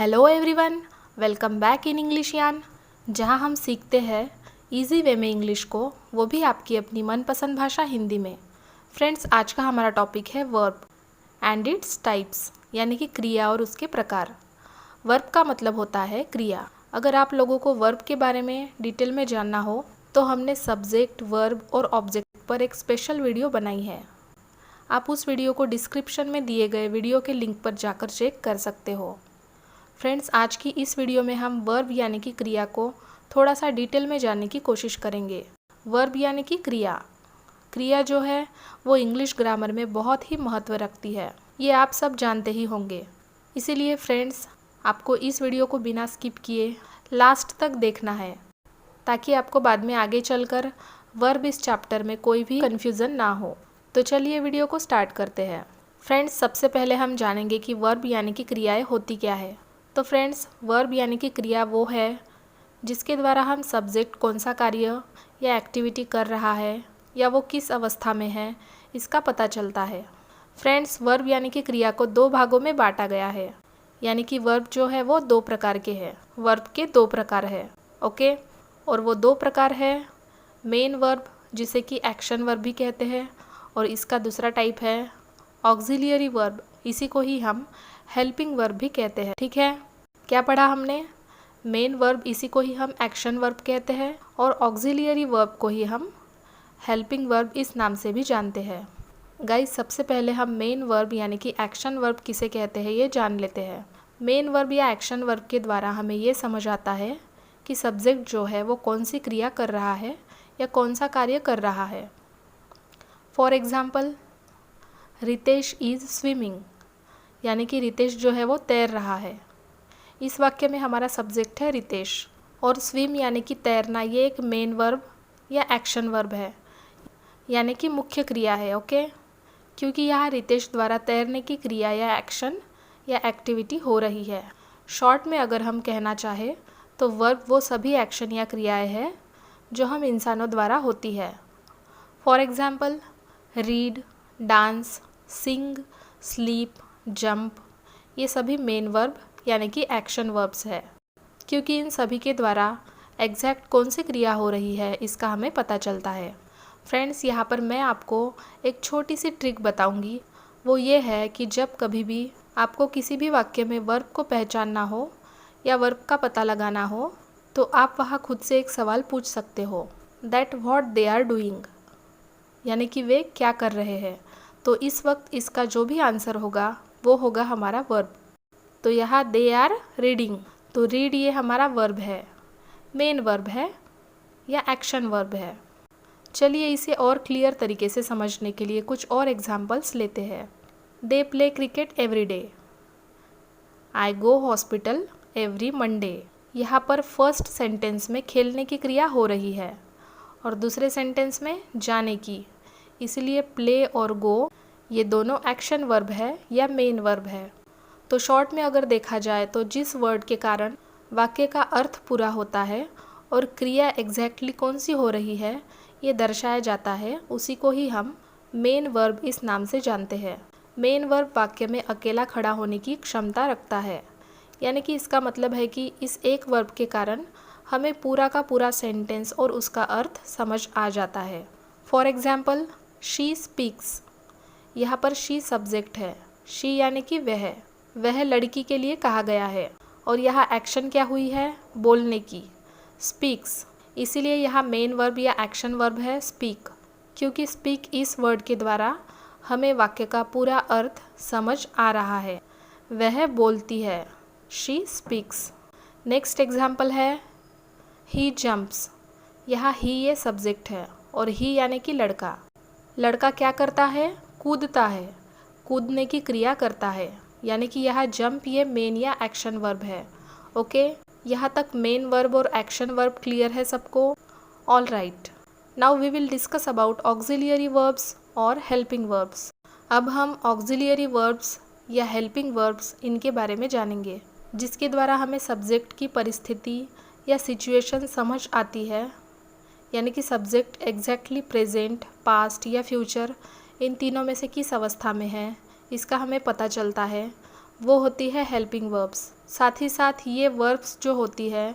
Hello everyone, welcome back in English यान, जहां हम सीखते हैं इजी वे में इंग्लिश को, वो भी आपकी अपनी मनपसंद भाषा हिंदी में। फ्रेंड्स, आज का हमारा टॉपिक है वर्ब एंड इट्स टाइप्स, यानी कि क्रिया और उसके प्रकार। वर्ब का मतलब होता है क्रिया। अगर आप लोगों को वर्ब के बारे में डिटेल में जानना हो तो हमने सब्जेक्ट, वर्ब और ऑब्जेक्ट पर एक स्पेशल वीडियो बनाई है। आप उस वीडियो को डिस्क्रिप्शन में दिए गए वीडियो के लिंक पर जाकर चेक कर सकते हो। फ्रेंड्स, आज की इस वीडियो में हम वर्ब यानी कि क्रिया को थोड़ा सा डिटेल में जानने की कोशिश करेंगे। वर्ब यानी कि क्रिया। क्रिया जो है वो इंग्लिश ग्रामर में बहुत ही महत्व रखती है, ये आप सब जानते ही होंगे। इसीलिए फ्रेंड्स, आपको इस वीडियो को बिना स्किप किए लास्ट तक देखना है, ताकि आपको बाद में आगे चलकर वर्ब इस चैप्टर में कोई भी कन्फ्यूज़न ना हो। तो चलिए वीडियो को स्टार्ट करते हैं। फ्रेंड्स, सबसे पहले हम जानेंगे कि वर्ब यानी कि क्रियाएँ होती क्या है। तो फ्रेंड्स, वर्ब यानी कि क्रिया वो है जिसके द्वारा हम सब्जेक्ट कौन सा कार्य या एक्टिविटी कर रहा है या वो किस अवस्था में है, इसका पता चलता है। फ्रेंड्स, वर्ब यानी कि क्रिया को दो भागों में बांटा गया है, यानी कि वर्ब जो है वो दो प्रकार के हैं। वर्ब के दो प्रकार है, ओके। और वो दो प्रकार है मेन वर्ब, जिसे कि एक्शन वर्ब भी कहते हैं, और इसका दूसरा टाइप है ऑक्सिलियरी वर्ब, इसी को ही हम हेल्पिंग वर्ब भी कहते हैं। ठीक है, क्या पढ़ा हमने? मेन वर्ब, इसी को ही हम एक्शन वर्ब कहते हैं, और ऑक्सिलियरी वर्ब को ही हम हेल्पिंग वर्ब इस नाम से भी जानते हैं। गाइस, सबसे पहले हम मेन वर्ब यानी कि एक्शन वर्ब किसे कहते हैं ये जान लेते हैं। मेन वर्ब या एक्शन वर्ब के द्वारा हमें ये समझ आता है कि सब्जेक्ट जो है वो कौन सी क्रिया कर रहा है या कौन सा कार्य कर रहा है। For example, Ritesh is swimming, यानी कि रितेश जो है वो तैर रहा है। इस वाक्य में हमारा सब्जेक्ट है रितेश, और स्विम यानी कि तैरना, ये एक मेन वर्ब या एक्शन वर्ब है, यानी कि मुख्य क्रिया है, ओके। क्योंकि यहाँ रितेश द्वारा तैरने की क्रिया या एक्शन या एक्टिविटी हो रही है। शॉर्ट में अगर हम कहना चाहें तो वर्ब वो सभी एक्शन या क्रियाएं हैं जो हम इंसानों द्वारा होती है। For example, read, dance, sing, sleep, jump, ये सभी मेन वर्ब यानी कि एक्शन वर्ब्स है, क्योंकि इन सभी के द्वारा एग्जैक्ट कौन सी क्रिया हो रही है इसका हमें पता चलता है। फ्रेंड्स, यहाँ पर मैं आपको एक छोटी सी ट्रिक बताऊँगी। वो ये है कि जब कभी भी आपको किसी भी वाक्य में वर्ब को पहचानना हो या वर्ब का पता लगाना हो, तो आप वहाँ खुद से एक सवाल पूछ सकते हो, that what they are doing, यानी कि वे क्या कर रहे हैं। तो इस वक्त इसका जो भी आंसर होगा वो होगा हमारा वर्ब। तो यहाँ दे आर रीडिंग, तो रीड ये हमारा वर्ब है, मेन वर्ब है या एक्शन वर्ब है। चलिए इसे और क्लियर तरीके से समझने के लिए कुछ और एग्जांपल्स लेते हैं। They play cricket every day, I go hospital every Monday. यहाँ पर फर्स्ट सेंटेंस में खेलने की क्रिया हो रही है और दूसरे सेंटेंस में जाने की, इसलिए प्ले और गो ये दोनों एक्शन वर्ब है या मेन वर्ब है। तो शॉर्ट में अगर देखा जाए तो जिस वर्ड के कारण वाक्य का अर्थ पूरा होता है और क्रिया एग्जैक्टली कौन सी हो रही है ये दर्शाया जाता है, उसी को ही हम मेन वर्ब इस नाम से जानते हैं। मेन वर्ब वाक्य में अकेला खड़ा होने की क्षमता रखता है, यानी कि इसका मतलब है कि इस एक वर्ब के कारण हमें पूरा का पूरा सेंटेंस और उसका अर्थ समझ आ जाता है। फॉर एग्ज़ाम्पल, शी स्पीक्स, यहाँ पर शी सब्जेक्ट है, शी यानी कि वह लड़की के लिए कहा गया है, और यहाँ एक्शन क्या हुई है, बोलने की, स्पीक्स, इसीलिए यहाँ मेन वर्ब या एक्शन वर्ब है स्पीक, क्योंकि स्पीक इस वर्ड के द्वारा हमें वाक्य का पूरा अर्थ समझ आ रहा है, वह बोलती है, शी स्पीक्स। नेक्स्ट एग्जाम्पल है ही जंप्स, यहाँ ही ये सब्जेक्ट है और ही यानी कि लड़का। लड़का क्या करता है, कूदता है, कूदने की क्रिया करता है, यानी कि यहाँ जंप ये मेन या एक्शन वर्ब है, ओके। यहाँ तक मेन वर्ब और एक्शन वर्ब क्लियर है सबको? All right, now we will discuss about auxiliary verbs और हेल्पिंग वर्ब्स। अब हम ऑक्सिलियरी वर्ब्स या हेल्पिंग वर्ब्स इनके बारे में जानेंगे, जिसके द्वारा हमें सब्जेक्ट की परिस्थिति या सिचुएशन समझ आती है, यानी कि सब्जेक्ट एग्जैक्टली प्रेजेंट, पास्ट या फ्यूचर, इन तीनों में से किस अवस्था में है इसका हमें पता चलता है, वो होती है हेल्पिंग वर्ब्स। साथ ही साथ ये वर्ब्स जो होती है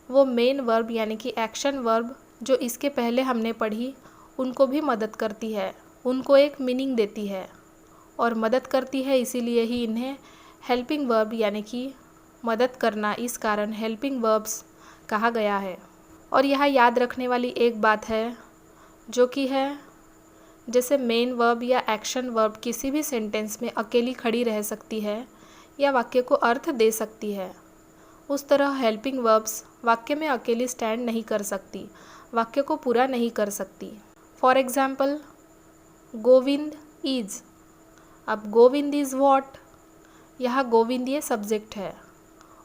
वो मेन वर्ब यानी कि एक्शन वर्ब जो इसके पहले हमने पढ़ी उनको भी मदद करती है, उनको एक मीनिंग देती है और मदद करती है, इसीलिए ही इन्हें हेल्पिंग वर्ब यानी कि मदद करना, इस कारण हेल्पिंग वर्ब्स कहा गया है। और यहाँ याद रखने वाली एक बात है जो कि है जैसे मेन वर्ब या एक्शन वर्ब किसी भी सेंटेंस में अकेली खड़ी रह सकती है या वाक्य को अर्थ दे सकती है, उस तरह हेल्पिंग वर्ब्स वाक्य में अकेली स्टैंड नहीं कर सकती, वाक्य को पूरा नहीं कर सकती। For example Govind is. अब गोविंद इज़ वॉट, यहाँ गोविंद ये सब्जेक्ट है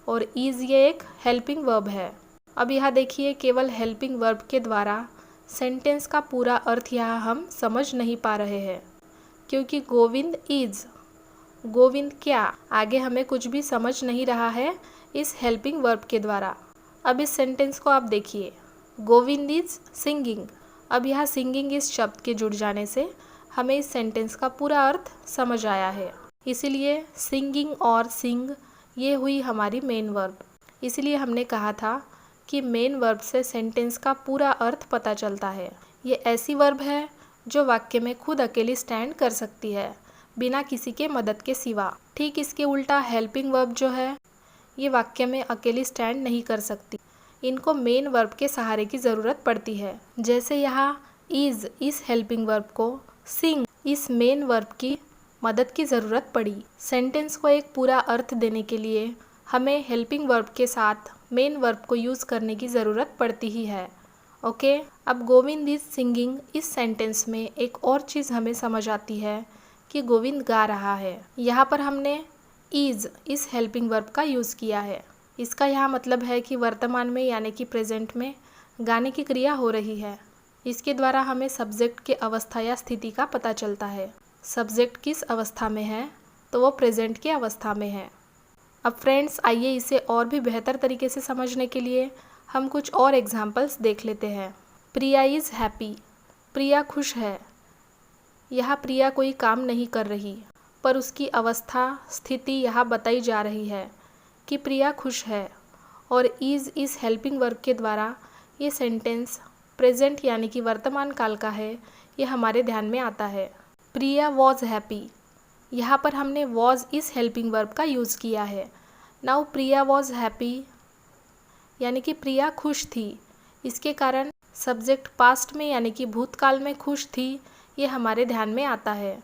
और इज़ ये एक हेल्पिंग वर्ब है। अब यहाँ देखिए केवल हेल्पिंग वर्ब के द्वारा सेंटेंस का पूरा अर्थ यहाँ हम समझ नहीं पा रहे हैं, क्योंकि गोविंद इज़, गोविंद क्या, आगे हमें कुछ भी समझ नहीं रहा है इस हेल्पिंग वर्ब के द्वारा। अब इस सेंटेंस को आप देखिए, गोविंद इज़ सिंगिंग। अब यहाँ सिंगिंग इस शब्द के जुड़ जाने से हमें इस सेंटेंस का पूरा अर्थ समझ आया है, इसीलिए सिंगिंग और सिंग ये हुई हमारी मेन वर्ब। इसलिए हमने कहा था कि मेन वर्ब से सेंटेंस का पूरा अर्थ पता चलता है। ये ऐसी वर्ब है जो वाक्य में खुद अकेली स्टैंड कर सकती है बिना किसी के मदद के सिवा। ठीक इसके उल्टा हेल्पिंग वर्ब जो है ये वाक्य में अकेली स्टैंड नहीं कर सकती, इनको मेन वर्ब के सहारे की ज़रूरत पड़ती है। जैसे यहाँ इज़ इस हेल्पिंग वर्ब को सिंग इस मेन वर्ब की मदद की ज़रूरत पड़ी। सेंटेंस को एक पूरा अर्थ देने के लिए हमें हेल्पिंग वर्ब के साथ मेन वर्ब को यूज़ करने की ज़रूरत पड़ती ही है। ओके, अब गोविंद इज़ सिंगिंग इस सेंटेंस में एक और चीज़ हमें समझ आती है कि गोविंद गा रहा है। यहाँ पर हमने इज़ इस हेल्पिंग वर्ब का यूज़ किया है। इसका यहाँ मतलब है कि वर्तमान में यानी कि प्रेजेंट में गाने की क्रिया हो रही है। इसके द्वारा हमें सब्जेक्ट के अवस्था या स्थिति का पता चलता है। सब्जेक्ट किस अवस्था में है तो वो प्रेजेंट की अवस्था में है। अब फ्रेंड्स आइए इसे और भी बेहतर तरीके से समझने के लिए हम कुछ और एग्जाम्पल्स देख लेते हैं। प्रिया इज़ हैप्पी, प्रिया खुश है। यहाँ प्रिया कोई काम नहीं कर रही, पर उसकी अवस्था स्थिति यहाँ बताई जा रही है कि प्रिया खुश है, और इज़ इस हेल्पिंग वर्ब के द्वारा ये सेंटेंस प्रेजेंट यानी कि वर्तमान काल का है, ये हमारे ध्यान में आता है। प्रिया वॉज हैप्पी, यहाँ पर हमने वॉज इस हेल्पिंग वर्ब का यूज़ किया है। नाउ प्रिया वॉज हैप्पी यानी कि प्रिया खुश थी, इसके कारण सब्जेक्ट पास्ट में यानी कि भूतकाल में खुश थी, ये हमारे ध्यान में आता है।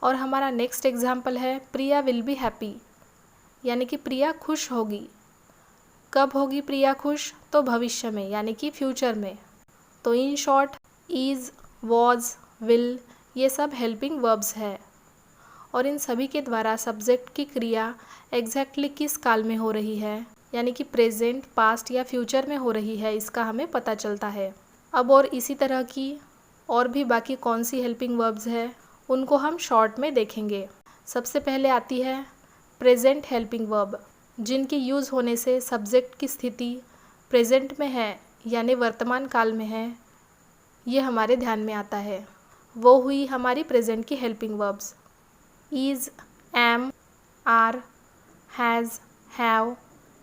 और हमारा नेक्स्ट एग्जाम्पल है प्रिया विल बी हैप्पी, यानी कि प्रिया खुश होगी। कब होगी प्रिया खुश? तो भविष्य में यानी कि फ्यूचर में। तो in short is, was, will ये सब हेल्पिंग वर्ब्स है और इन सभी के द्वारा सब्जेक्ट की क्रिया एग्जैक्टली किस काल में हो रही है यानी कि प्रेजेंट, पास्ट या फ्यूचर में हो रही है, इसका हमें पता चलता है। अब और इसी तरह की और भी बाकी कौन सी हेल्पिंग वर्ब्स है उनको हम शॉर्ट में देखेंगे। सबसे पहले आती है प्रेजेंट हेल्पिंग वर्ब, जिनकी यूज़ होने से सब्जेक्ट की स्थिति प्रेजेंट में है यानी वर्तमान काल में है, ये हमारे ध्यान में आता है। वो हुई हमारी प्रेजेंट की helping verbs is, am, are, has, have,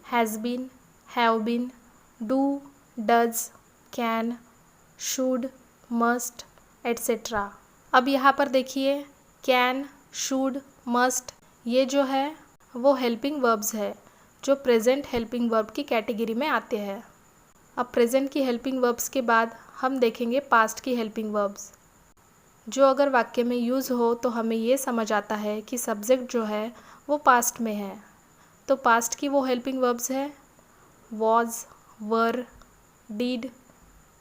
has been, do, does, can, should, must, etcetera. अब यहाँ पर देखिए कैन, शुड, मस्ट ये जो है वो हेल्पिंग वर्ब्स है जो प्रेजेंट हेल्पिंग वर्ब की कैटेगरी में आते हैं। अब प्रेजेंट की हेल्पिंग वर्ब्स के बाद हम देखेंगे पास्ट की हेल्पिंग वर्ब्स, जो अगर वाक्य में यूज़ हो तो हमें ये समझ आता है कि सब्जेक्ट जो है वो पास्ट में है। तो पास्ट की वो हेल्पिंग वर्ब्स है was, were, did,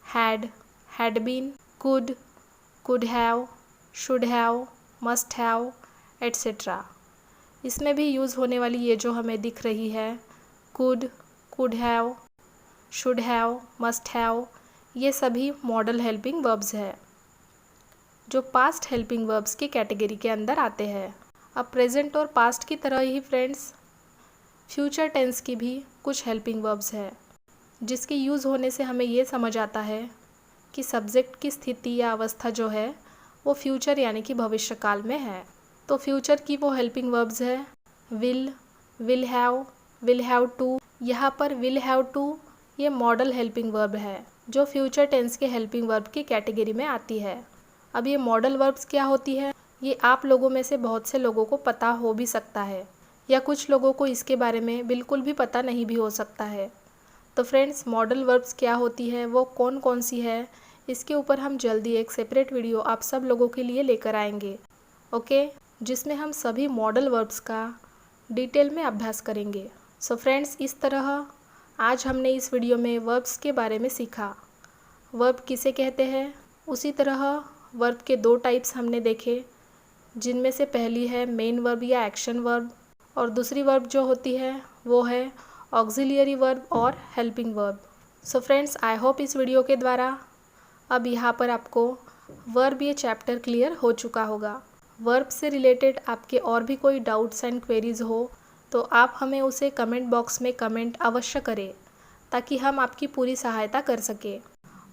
had been, could have, should have, must have, etcetera. इसमें भी यूज़ होने वाली ये जो हमें दिख रही है could have, should have, must have, ये सभी मॉडल हेल्पिंग वर्ब्स है जो पास्ट हेल्पिंग वर्ब्स की कैटेगरी के अंदर आते हैं। अब प्रेजेंट और पास्ट की तरह ही फ्रेंड्स फ्यूचर टेंस की भी कुछ हेल्पिंग वर्ब्स है जिसके यूज़ होने से हमें ये समझ आता है कि सब्जेक्ट की स्थिति या अवस्था जो है वो फ्यूचर यानी कि भविष्य काल में है। तो फ्यूचर की वो हेल्पिंग वर्ब्स है will have, will have to. यहाँ पर विल हैव टू ये मॉडल हेल्पिंग वर्ब है जो फ्यूचर टेंस के हेल्पिंग वर्ब की कैटेगरी में आती है। अब ये मॉडल वर्ब्स क्या होती है, ये आप लोगों में से बहुत से लोगों को पता हो भी सकता है या कुछ लोगों को इसके बारे में बिल्कुल भी पता नहीं भी हो सकता है। तो फ्रेंड्स, मॉडल वर्ब्स क्या होती है, वो कौन कौन सी है, इसके ऊपर हम जल्दी एक सेपरेट वीडियो आप सब लोगों के लिए लेकर आएंगे, ओके, जिसमें हम सभी मॉडल वर्ब्स का डिटेल में अभ्यास करेंगे। सो फ्रेंड्स, इस तरह आज हमने इस वीडियो में वर्ब्स के बारे में सीखा। वर्ब किसे कहते हैं, उसी तरह वर्ब के दो टाइप्स हमने देखे, जिनमें से पहली है मेन वर्ब या एक्शन वर्ब और दूसरी वर्ब जो होती है वो है ऑक्सिलियरी वर्ब और helping verb. So friends, I hope इस वीडियो के द्वारा अब यहाँ पर आपको वर्ब ये चैप्टर क्लियर हो चुका होगा। वर्ब से रिलेटेड आपके और भी कोई डाउट्स एंड क्वेरीज हो तो आप हमें उसे कमेंट बॉक्स में कमेंट अवश्य करें ताकि हम आपकी पूरी सहायता कर सकें।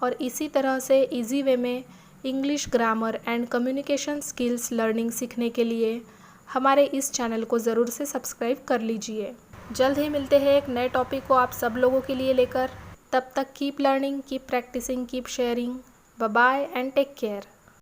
और इसी तरह से इजी वे में English grammar and communication skills learning सीखने के लिए हमारे इस चैनल को ज़रूर से सब्सक्राइब कर लीजिए। जल्द ही मिलते हैं एक नए टॉपिक को आप सब लोगों के लिए लेकर। तब तक keep learning, keep practising, keep sharing. Bye bye and take care.